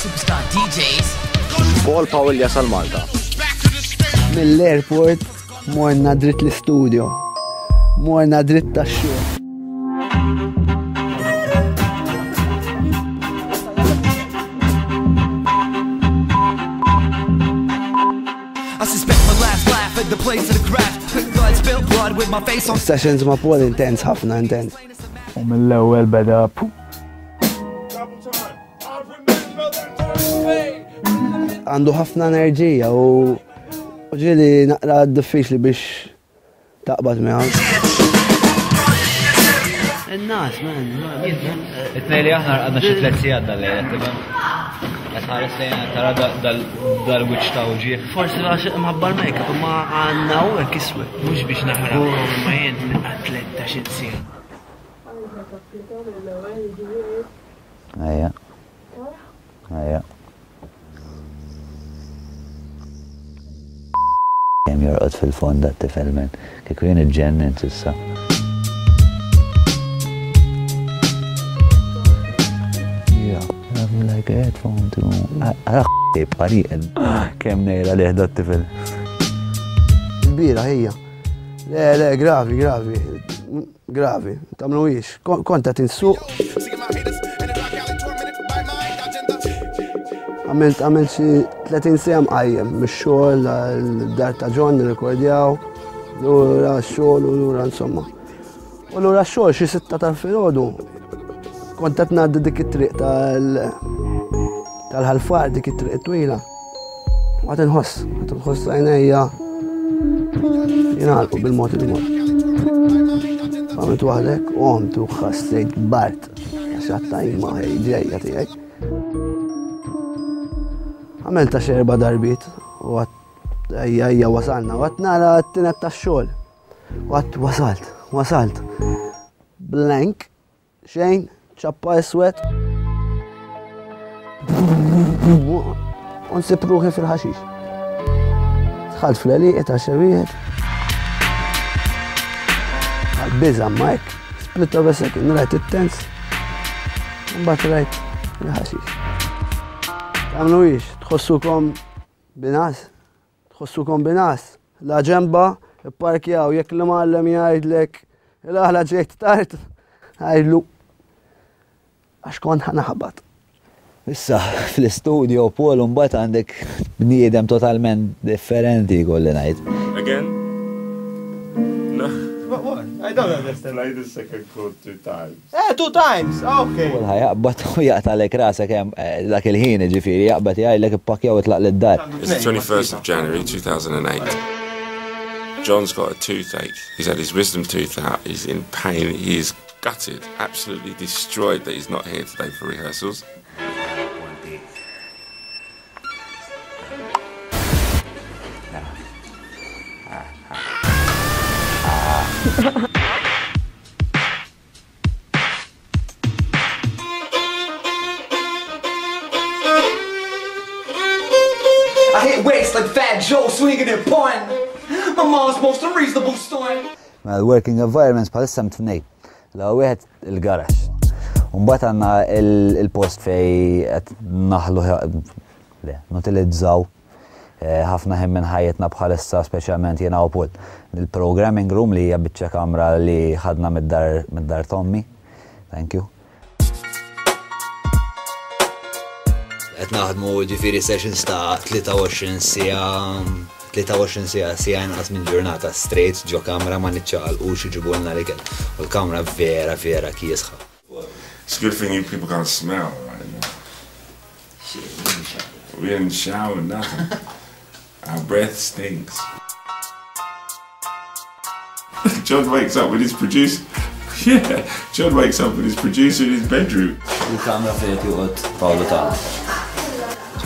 Superstar DJs. Paul Powell jasal Malta. Mill-airport morna dritt l-studio. Morna dritt tax-xogħol. I suspect my last laugh at the place of the crash. Blood spilled blood with my face on. Sessions ma' Paul intense, ħafna intense. U mill-ewwel beda Għandu ħafna enerġija u ġieli naqra diffiċli biex taqbad miegħu. In-nas, man. It-tnejli aħna għadna xi tliet sigħat dal-lejla. Għatħares lejna tara dal-wiċċ ta' uġieħ. Forsi għax imħabbar make-up ma għanna u għek iswe. Mux biex naħra ma jen atletta xinzir. Ejja. Ejja. Jem jorqod fil-fond dat tifel men. Kieku jien iġġennin sissa. Like a headphone too. Għara pariqed. Kem nejra liħ dat tifel. Kbira hija. Le, gravi. Gravi. Tamlu ix. Konta tinsuq. Għamilt xi 30 sija mqajjem mix-xogħol l-dar ta' John nirrekordjaw. Lura x-xogħol u lura insomma. U lura x-xogħol xi 6 tal-filgħodu. Konta tnaddi dik it-triq tal-ħalfar, dik it-triq twila. Għat nħoss għajnejja jingħalqu bil-mod. Għamilt waħdek, għomtu ħassejt bart. Għaxatta jimma ħej ġejja tiegħek. Għamilta xi 4 darbit u għat ejja wasalna. U għat nara t-tinet tax-xogħol. U għat wasalt. Blank, xejn, ċappa iswed. Unsib ruħi fil-ħaxix. Tħalt fl-għaliqiet għax-xewieħed. Għal-biża Mike, split of a second, rajt it-tens. Mbagħad rajt il-ħaxix. Tagħmlu ix, tħossukom binas. La ġemba, ipparkjaw, jekk li mallem jgħidlek il-aħla ġejt tard, għajdlu għax kont ħanaħbad. Issa, fl-studio, Paul, mbagħad għandek bniedem totalment differenti kolli ngħid. Again? No. What? I don't understand. Play the second chord 2 times. 2 times? Okay. Paul ħajaqbad u jaqtalek rasek hemm dak il-ħin ġifieri jaqbad jgħidlek ippakjaw itlaq lid-dar. It's the 21st of January 2008. John's got a toothache. He's had his wisdom tooth out. He's in pain. He is gutted, absolutely destroyed that he's not here today for rehearsals. I hit weights like Fat Joe swinging and pointing. My mom's most unreasonable story. Working environments bħalissa mtnej. La wieħed il-garax. Mbagħad għandna il-post fej qed naħlu nutilizzaw ħafna ħin minn ħajjitna bħalissa speċjalment jiena u Paul. Il-programming room li hija biċċa kamra li ħadna mid-dar Tommy. Thank you. Qed naħdmu ġifieri sessions ta' 23 sija inqas minn ġurnata straight ġo kamra ma niċċaqalqux iġibulna l-ikel. U l-kamra vera kiesħa. It's a good thing you people can't smell right now. We didn't shower, nothing. Our breath stinks. John wakes up with his producer. Yeah, John wakes up with his producer in his bedroom. Il-kamra fejn joqgħod Paolo tagħna.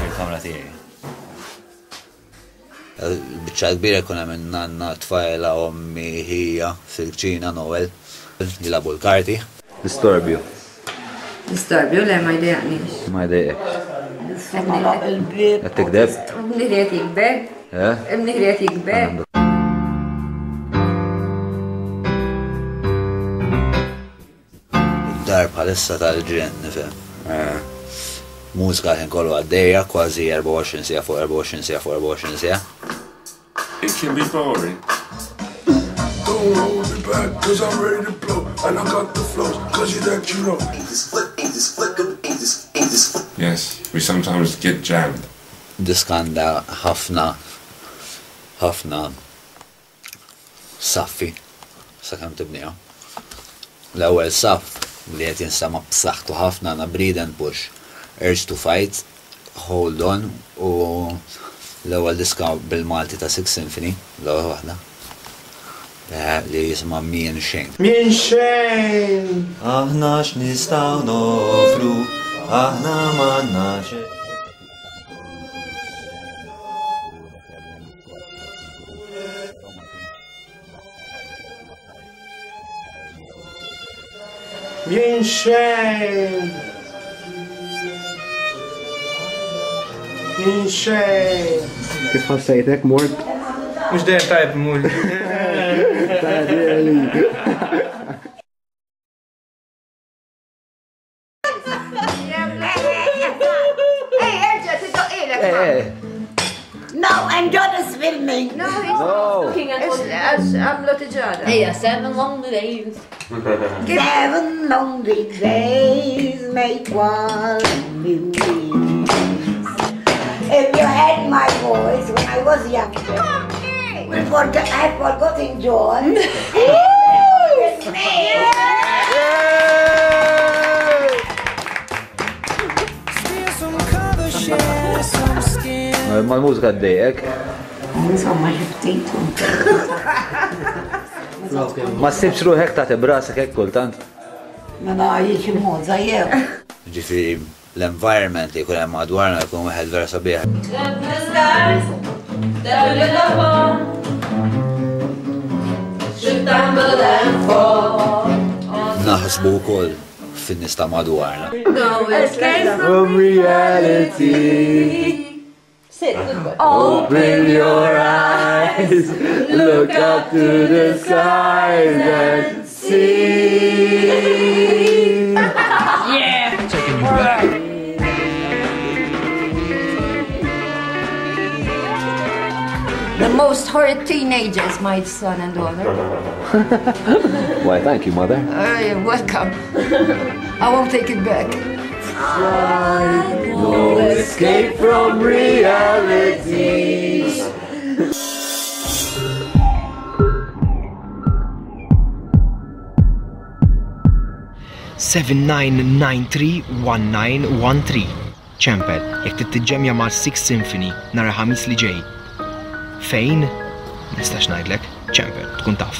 Il-kamra tiegħi. Biċċa kbira jkun hemm nanna tfajla ommi hija fil-kċina Noel. Jilabu l-karti. Distorbju. Distorbju le ma jdejaqniex. Ma jdejqek. Il-bib. Qed tikdeb? Mniħriet jikber. Mniħriet jikber. Dar bħalissa tal-ġen, nifhem. mużika ħin kollu għaddejja kważi 24 sija fuq 24 sija fuq 24 sija. It can be boring. Don't hold me back, cause I'm ready to blow. And I got the flows, cause you that you know. Yes, we sometimes get jammed. Diskanda ħafna saffi sakemm tibniha. L-ewwel saff li qed jinsama b'saħħtu ħafna na breathe and push, urge to fight, hold on u l-ewwel diska bil-Malti ta' Six Symphony, l-ewwel waħda. Li jisma' Mien Xejn. Mien xejn! Aħna x'nistgħu nofru, aħna m'għandna xejn. Mien xejn! Mien xejn! Kif ħassejtek, Mort? Mux dejjem tajb mur. No, and John is filming. No, he's looking at I'm not a jar. Hey, 7 lonely days. 7 lonely days make one new week. If you had my voice when I was younger, I've forgotten John. Ma l-mużika d-dejek? Insomma, ġibtitu. Ma s-sibx ruħek ta' t-brasek ek kultant? Mela jiex il-muża jew. Ġifiri, l-environment li kull hemm madwarna jkun wieħed vera sabiħ. Naħsbu wkoll fin-nies ta' madwarna. No escape From reality. Open your eyes, look up to the skies and see. Yeah! Taking you back. The most horrid teenagers, my son and daughter. Why, thank you, Mother. You're welcome. I won't take it back. No escape from reality. Seven 9931913 ċempel, jekk tittiġġemja ma' Six Symphony nhar ħamis li ġej. Fejn? Nistax ngħidlek, ċempel, tkun taf.